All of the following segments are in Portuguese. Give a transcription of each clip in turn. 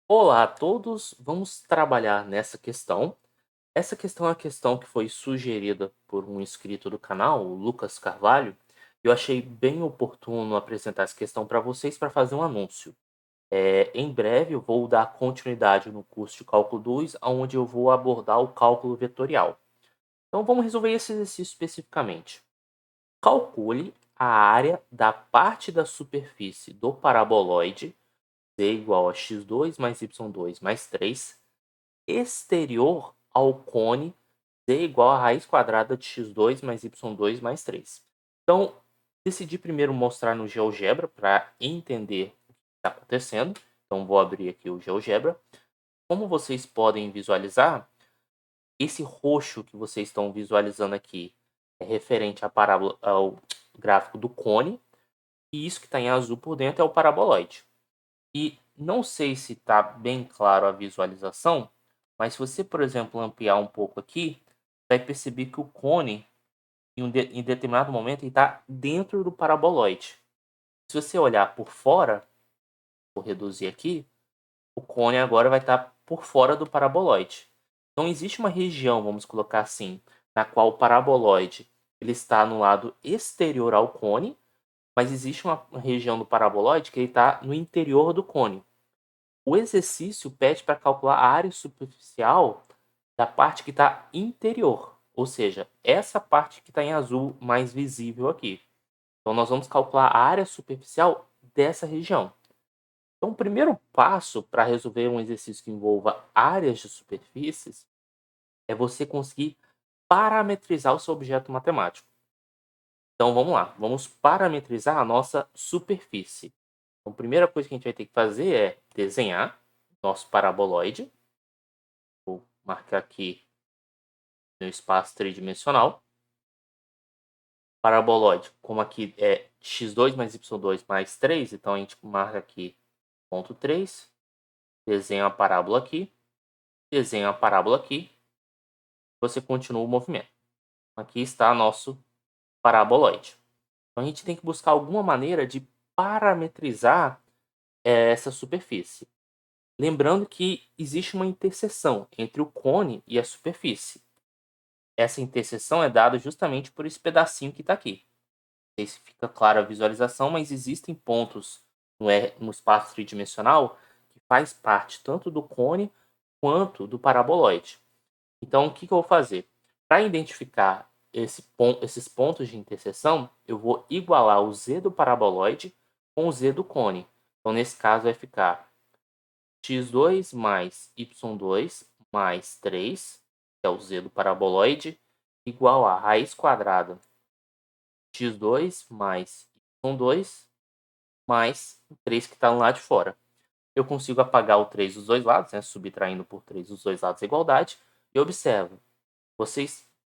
Olá a todos, vamos trabalhar nessa questão. Essa questão é uma questão que foi sugerida por um inscrito do canal, o Lucas Carvalho. Eu achei bem oportuno apresentar essa questão para vocês para fazer um anúncio. Em breve eu vou dar continuidade no curso de Cálculo 2, onde eu vou abordar o cálculo vetorial. Então vamos resolver esse exercício especificamente. Calcule a área da parte da superfície do paraboloide z igual a x2 mais y2 mais 3 exterior ao cone z igual a raiz quadrada de x2 mais y2 mais 3. Então, decidi primeiro mostrar no GeoGebra para entender o que está acontecendo. Então, vou abrir aqui o GeoGebra. Como vocês podem visualizar, esse roxo que vocês estão visualizando aqui é referente à parábola, ao gráfico do cone, e isso que está em azul por dentro é o paraboloide. E não sei se está bem claro a visualização, mas se você, por exemplo, ampliar um pouco aqui, vai perceber que o cone, em determinado momento, está dentro do paraboloide. Se você olhar por fora, vou reduzir aqui, o cone agora vai estar por fora do paraboloide. Então existe uma região, vamos colocar assim, na qual o paraboloide ele está no lado exterior ao cone, mas existe uma região do paraboloide que ele está no interior do cone. O exercício pede para calcular a área superficial da parte que está interior, ou seja, essa parte que está em azul mais visível aqui. Então, nós vamos calcular a área superficial dessa região. Então, o primeiro passo para resolver um exercício que envolva áreas de superfícies é você conseguir parametrizar o seu objeto matemático. Então, vamos lá, vamos parametrizar a nossa superfície. Então, a primeira coisa que a gente vai ter que fazer é desenhar nosso paraboloide. Vou marcar aqui no espaço tridimensional. Paraboloide, como aqui é x2 mais y2 mais 3, então a gente marca aqui ponto 3, desenha a parábola aqui, desenha a parábola aqui, você continua o movimento. Aqui está nosso paraboloide. Então a gente tem que buscar alguma maneira de parametrizar essa superfície. Lembrando que existe uma interseção entre o cone e a superfície. Essa interseção é dada justamente por esse pedacinho que está aqui. Não sei se fica clara a visualização, mas existem pontos no espaço tridimensional que faz parte tanto do cone quanto do paraboloide. Então, o que eu vou fazer? Para identificar esses pontos de interseção, eu vou igualar o z do paraboloide com o z do cone. Então, nesse caso, vai ficar x2 mais y2 mais 3, que é o z do paraboloide, igual a raiz quadrada x2 mais y2 mais o 3 que está no lado de fora. Eu consigo apagar o 3 dos dois lados, né, subtraindo por 3 dos dois lados a igualdade, e observo,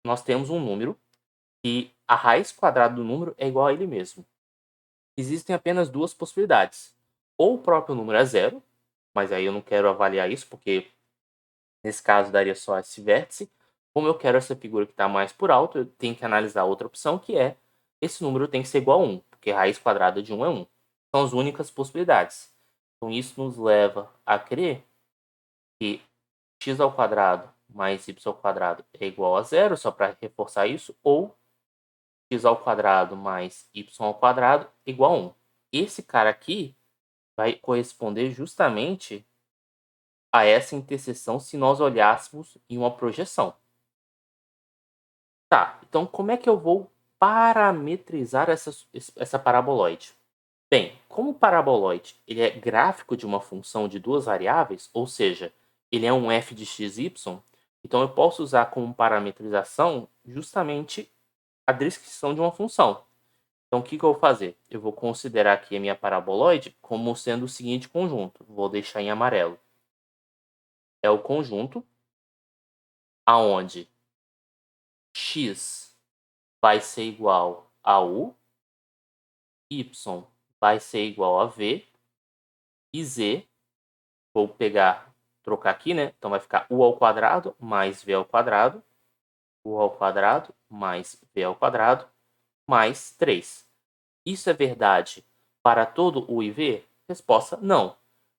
nós temos um número e a raiz quadrada do número é igual a ele mesmo. Existem apenas duas possibilidades. Ou o próprio número é zero, mas aí eu não quero avaliar isso, porque nesse caso daria só esse vértice. Como eu quero essa figura que está mais por alto, eu tenho que analisar outra opção, que é esse número tem que ser igual a 1, porque a raiz quadrada de 1 é 1. São as únicas possibilidades. Então isso nos leva a crer que x ao quadrado mais y ao quadrado é igual a zero, só para reforçar isso, ou x ao quadrado mais y ao quadrado é igual a 1. Esse cara aqui vai corresponder justamente a essa interseção se nós olhássemos em uma projeção. Tá, então como é que eu vou parametrizar essa paraboloide? Bem, como o paraboloide ele é gráfico de uma função de duas variáveis, ou seja, ele é um f de x, y, então eu posso usar como parametrização justamente a descrição de uma função. Então o que eu vou fazer? Eu vou considerar aqui a minha paraboloide como sendo o seguinte conjunto, vou deixar em amarelo. É o conjunto aonde x vai ser igual a u, y vai ser igual a v e z, vou trocar aqui, né? Então vai ficar u ao quadrado mais v ao quadrado, u ao quadrado mais v ao quadrado, mais 3. Isso é verdade para todo u e v? Resposta, não.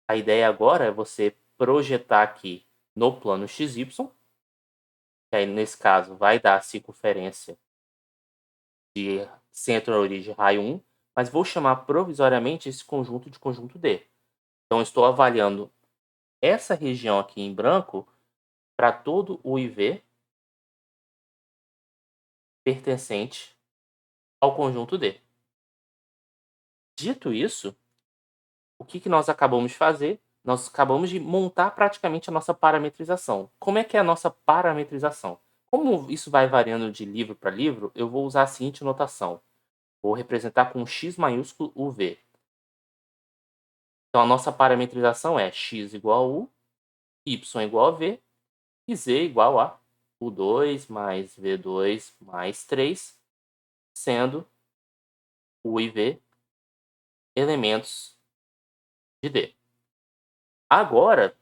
A ideia agora é você projetar aqui no plano XY, que aí nesse caso vai dar a circunferência de centro à origem raio 1, mas vou chamar provisoriamente esse conjunto de conjunto D. Então, estou avaliando essa região aqui em branco para todo o IV pertencente ao conjunto D. Dito isso, o que nós acabamos de fazer? Nós acabamos de montar praticamente a nossa parametrização. Como é que é a nossa parametrização? Como isso vai variando de livro para livro, eu vou usar a seguinte notação. Vou representar com X maiúsculo o V. Então, a nossa parametrização é x igual a u, y igual a v e z igual a u2 mais v2 mais 3, sendo u e v elementos de D. Agora,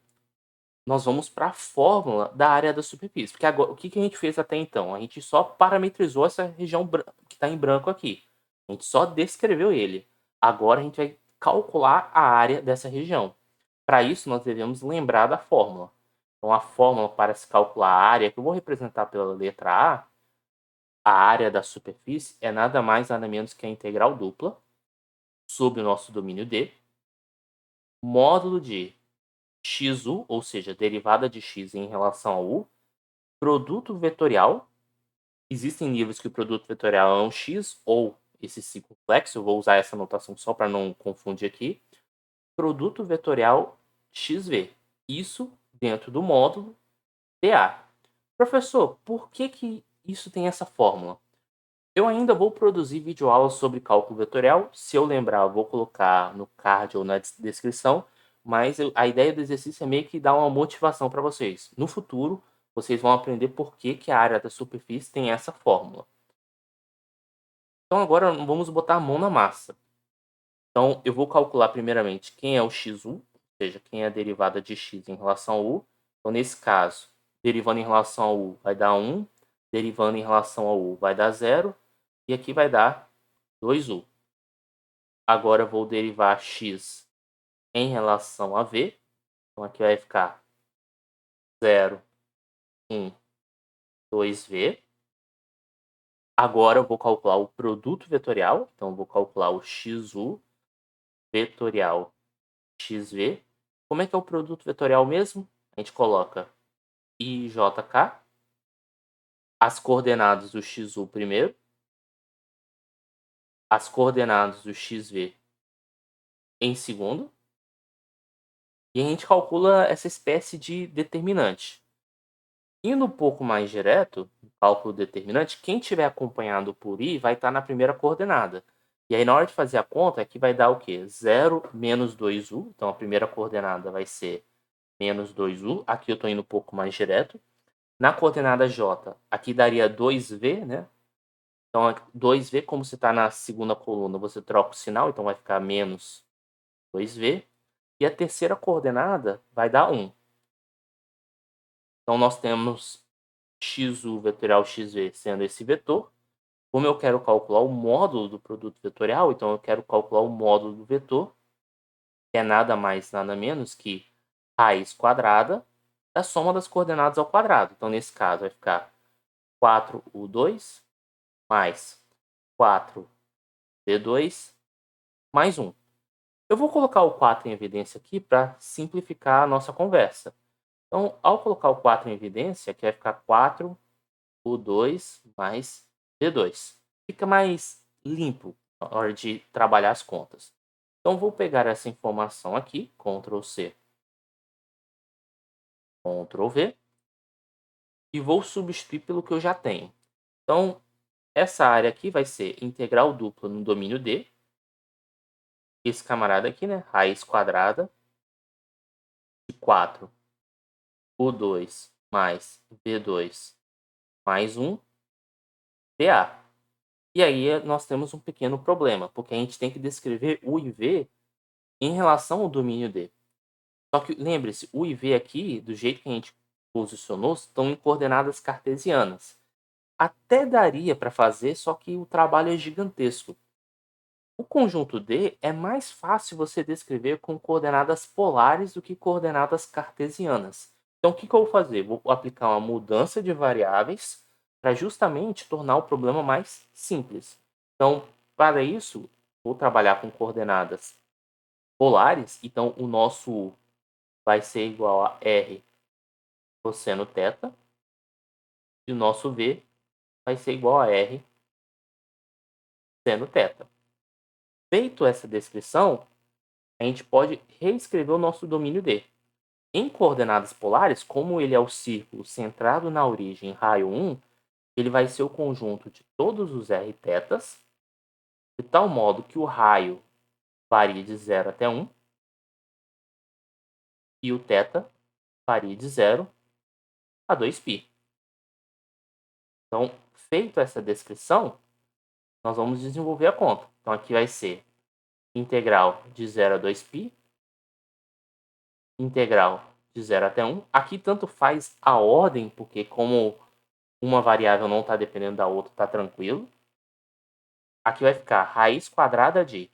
nós vamos para a fórmula da área da superfície. Porque agora, o que a gente fez até então? A gente só parametrizou essa região que está em branco aqui. A gente só descreveu ele. Agora a gente vai calcular a área dessa região. Para isso, nós devemos lembrar da fórmula. Então, a fórmula para se calcular a área, que eu vou representar pela letra a área da superfície é nada mais nada menos que a integral dupla sobre o nosso domínio D, módulo de xu, ou seja, derivada de x em relação a u, produto vetorial. Existem livros que o produto vetorial é um x ou esse circunflexo, eu vou usar essa notação só para não confundir aqui. Produto vetorial xv. Isso dentro do módulo dA. Professor, por que isso tem essa fórmula? Eu ainda vou produzir videoaulas sobre cálculo vetorial. Se eu lembrar, eu vou colocar no card ou na descrição. Mas a ideia do exercício é meio que dar uma motivação para vocês. No futuro, vocês vão aprender por que a área da superfície tem essa fórmula. Então agora vamos botar a mão na massa. Então eu vou calcular primeiramente quem é o xu, ou seja, quem é a derivada de x em relação a u. Então nesse caso, derivando em relação a u vai dar 1, derivando em relação a u vai dar 0, e aqui vai dar 2u. Agora eu vou derivar x em relação a v. Então aqui vai ficar 0, 1, 2v. Agora eu vou calcular o produto vetorial. Então eu vou calcular o xu vetorial xv. Como é que é o produto vetorial mesmo? A gente coloca IJK, as coordenadas do xu primeiro, as coordenadas do xv em segundo, e a gente calcula essa espécie de determinante. Indo um pouco mais direto, no cálculo determinante, quem tiver acompanhado por I vai estar na primeira coordenada. E aí, na hora de fazer a conta, aqui vai dar o quê? 0 menos 2u. Então, a primeira coordenada vai ser menos 2u. Aqui eu estou indo um pouco mais direto. Na coordenada J, aqui daria 2v, né? Então, 2v, como você está na segunda coluna, você troca o sinal, então vai ficar menos 2v. E a terceira coordenada vai dar 1. Então, nós temos xu vetorial xv sendo esse vetor. Como eu quero calcular o módulo do produto vetorial, então eu quero calcular o módulo do vetor, que é nada mais, nada menos que raiz quadrada da soma das coordenadas ao quadrado. Então, nesse caso, vai ficar 4u2 mais 4v2 mais 1. Eu vou colocar o 4 em evidência aqui para simplificar a nossa conversa. Então, ao colocar o 4 em evidência, aqui vai ficar 4u2 mais v2. Fica mais limpo na hora de trabalhar as contas. Então, vou pegar essa informação aqui, Ctrl C, Ctrl V, e vou substituir pelo que eu já tenho. Então, essa área aqui vai ser integral dupla no domínio D. Esse camarada aqui, né? Raiz quadrada de 4 U2 mais V2 mais 1 dA. E aí nós temos um pequeno problema, porque a gente tem que descrever U e V em relação ao domínio D. Só que lembre-se, U e V aqui, do jeito que a gente posicionou, estão em coordenadas cartesianas. Até daria para fazer, só que o trabalho é gigantesco. O conjunto D é mais fácil você descrever com coordenadas polares do que coordenadas cartesianas. Então, o que eu vou fazer? Vou aplicar uma mudança de variáveis para justamente tornar o problema mais simples. Então, para isso, vou trabalhar com coordenadas polares. Então, o nosso vai ser igual a R cosseno θ e o nosso V vai ser igual a R seno θ. Feito essa descrição, a gente pode reescrever o nosso domínio D. Em coordenadas polares, como ele é o círculo centrado na origem raio 1, ele vai ser o conjunto de todos os r tetas, de tal modo que o raio varia de 0 até 1 e o θ varia de 0 a 2π. Então, feito essa descrição, nós vamos desenvolver a conta. Então, aqui vai ser integral de 0 a 2π, integral de 0 até 1. Aqui tanto faz a ordem, porque como uma variável não está dependendo da outra, está tranquilo. Aqui vai ficar raiz quadrada de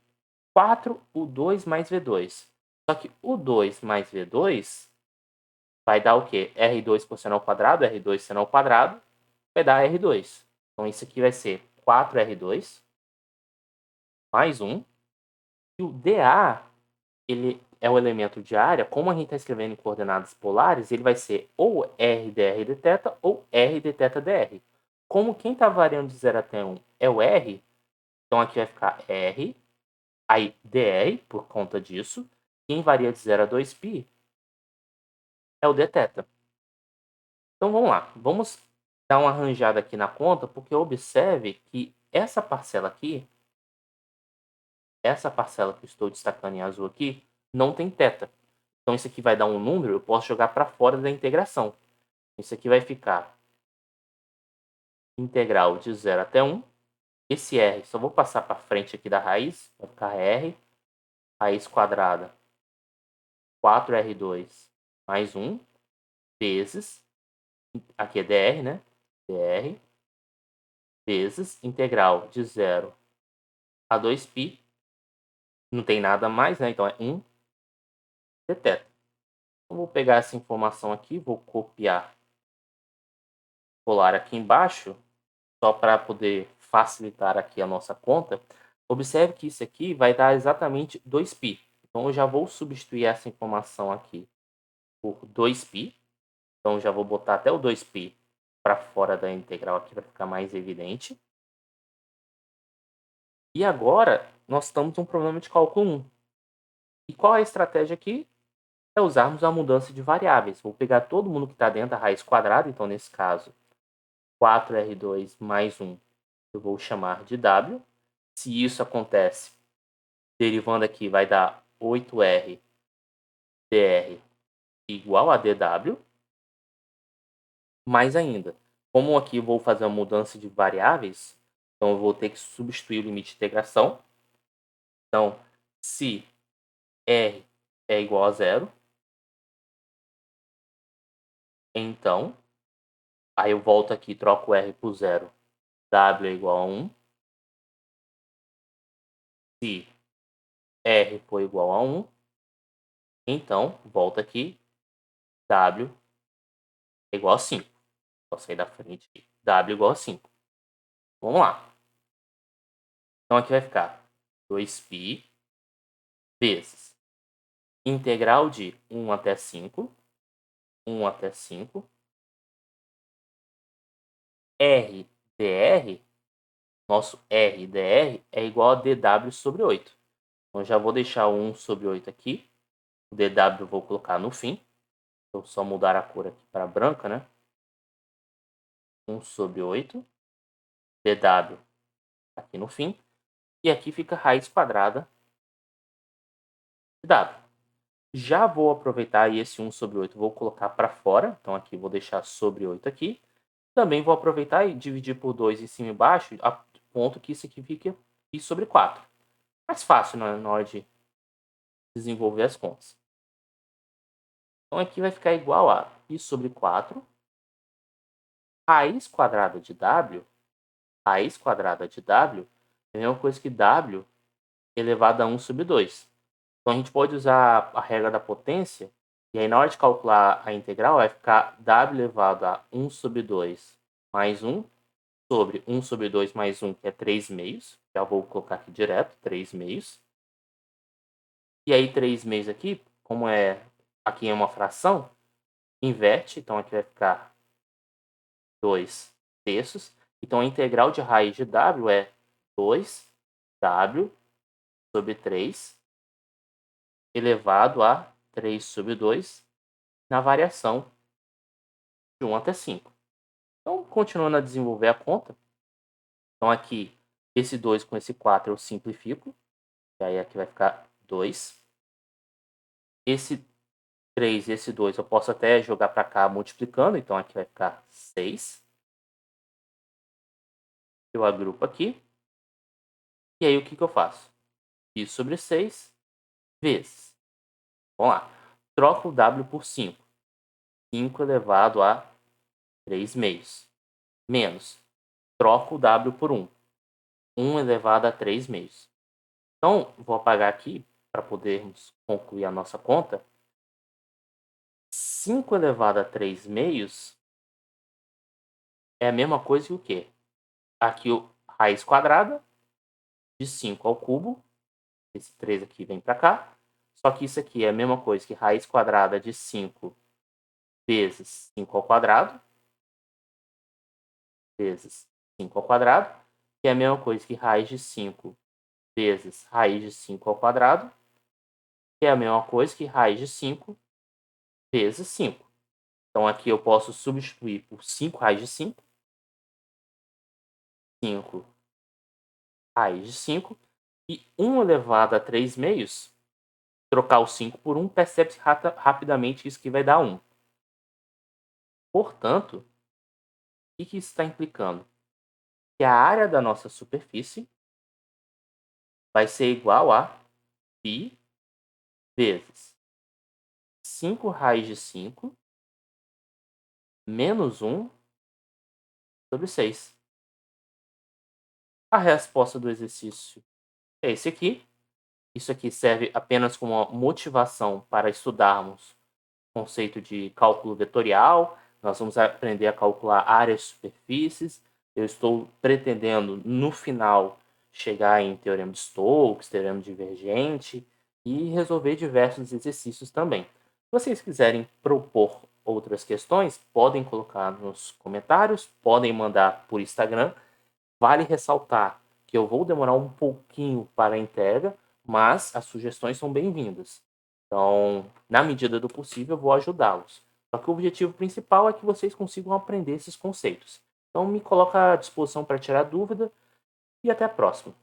4u2 mais v2. Só que o 2 mais v2 vai dar o quê? R2 cosseno ao quadrado, R2 seno ao quadrado, vai dar R2. Então, isso aqui vai ser 4R2 mais 1. E o dA, ele é o elemento de área. Como a gente está escrevendo em coordenadas polares, ele vai ser ou R dr dθ ou R dθ dr. Como quem está variando de 0 até 1 é o R, então aqui vai ficar R, aí dr por conta disso. Quem varia de 0 a 2π é o dθ. Então vamos lá, vamos dar uma arranjada aqui na conta, porque observe que essa parcela aqui, essa parcela que eu estou destacando em azul aqui, não tem θ. Então isso aqui vai dar um número, eu posso jogar para fora da integração. Isso aqui vai ficar integral de 0 até 1. Esse R, só vou passar para frente aqui da raiz, vai ficar R, raiz quadrada, 4R2 mais 1, vezes, aqui é dr, né? dr, vezes integral de 0 a 2π, não tem nada mais, né? Então é 1 dθ. Então, vou pegar essa informação aqui, vou copiar, colar aqui embaixo, só para poder facilitar aqui a nossa conta. Observe que isso aqui vai dar exatamente 2π. Então, eu já vou substituir essa informação aqui por 2π. Então, já vou botar até o 2π para fora da integral aqui, para ficar mais evidente. E agora, nós estamos com um problema de cálculo 1. E qual é a estratégia aqui? É usarmos a mudança de variáveis. Vou pegar todo mundo que está dentro da raiz quadrada, então, nesse caso, 4R2 mais 1, eu vou chamar de W. Se isso acontece, derivando aqui, vai dar 8R dr igual a dW. Mais ainda, como aqui eu vou fazer uma mudança de variáveis, então eu vou ter que substituir o limite de integração. Então, se R é igual a 0, então, aí eu volto aqui, troco R por 0, W é igual a 1. Se R for igual a 1, então, volta aqui, W é igual a 5. Vou sair da frente aqui. W igual a 5. Vamos lá. Então, aqui vai ficar 2π vezes integral de 1 até 5. 1 até 5. R dr, nosso R dr é igual a dW sobre 8. Então, já vou deixar o 1 sobre 8 aqui. O dW eu vou colocar no fim. Vou só mudar a cor aqui para branca, né? 1 sobre 8. dW aqui no fim. E aqui fica raiz quadrada de W. Já vou aproveitar e esse 1 sobre 8 vou colocar para fora. Então, aqui vou deixar sobre 8 aqui. Também vou aproveitar e dividir por 2 em cima e embaixo, a ponto que isso aqui fique π sobre 4. Mais fácil na hora de desenvolver as contas. Então, aqui vai ficar igual a π sobre 4, raiz quadrada de W. Raiz quadrada de W é a mesma coisa que W elevado a 1 sobre 2. Então, a gente pode usar a regra da potência, e aí na hora de calcular a integral vai ficar w elevado a 1 sobre 2 mais 1 sobre 1 sobre 2 mais 1, que é 3 meios. Já vou colocar aqui direto, 3 meios. E aí 3 meios aqui, como aqui é uma fração, inverte, então aqui vai ficar 2 terços. Então a integral de raiz de w é 2w sobre 3 elevado a 3 sobre 2 na variação de 1 até 5. Então, continuando a desenvolver a conta, então aqui esse 2 com esse 4 eu simplifico, e aí aqui vai ficar 2. Esse 3 e esse 2 eu posso até jogar para cá multiplicando, então aqui vai ficar 6. Eu agrupo aqui. E aí o que eu faço? Π sobre 6 vezes. Vamos lá. Troco o w por 5. 5 elevado a 3 meios. Menos. Troco o w por 1. 1 elevado a 3 meios. Então, vou apagar aqui para podermos concluir a nossa conta. 5 elevado a 3 meios é a mesma coisa que o quê? Aqui raiz quadrada de 5 ao cubo. Esse 3 aqui vem para cá. Só que isso aqui é a mesma coisa que raiz quadrada de 5 vezes 5 ao quadrado. Vezes 5 ao quadrado. Que é a mesma coisa que raiz de 5 vezes raiz de 5 ao quadrado. Que é a mesma coisa que raiz de 5 vezes 5. Então, aqui eu posso substituir por 5 raiz de 5. 5 raiz de 5. E 1 elevado a 3 meios. Trocar o 5 por 1, percebe-se rapidamente isso que vai dar 1. Portanto, o que isso está implicando? Que a área da nossa superfície vai ser igual a π vezes 5 raiz de 5 menos 1 sobre 6. A resposta do exercício é esse aqui. Isso aqui serve apenas como uma motivação para estudarmos o conceito de cálculo vetorial. Nós vamos aprender a calcular áreas e superfícies. Eu estou pretendendo, no final, chegar em teorema de Stokes, teorema divergente e resolver diversos exercícios também. Se vocês quiserem propor outras questões, podem colocar nos comentários, podem mandar por Instagram. Vale ressaltar que eu vou demorar um pouquinho para a entrega, mas as sugestões são bem-vindas. Então, na medida do possível, eu vou ajudá-los. Só que o objetivo principal é que vocês consigam aprender esses conceitos. Então, me coloca à disposição para tirar dúvida e até a próxima.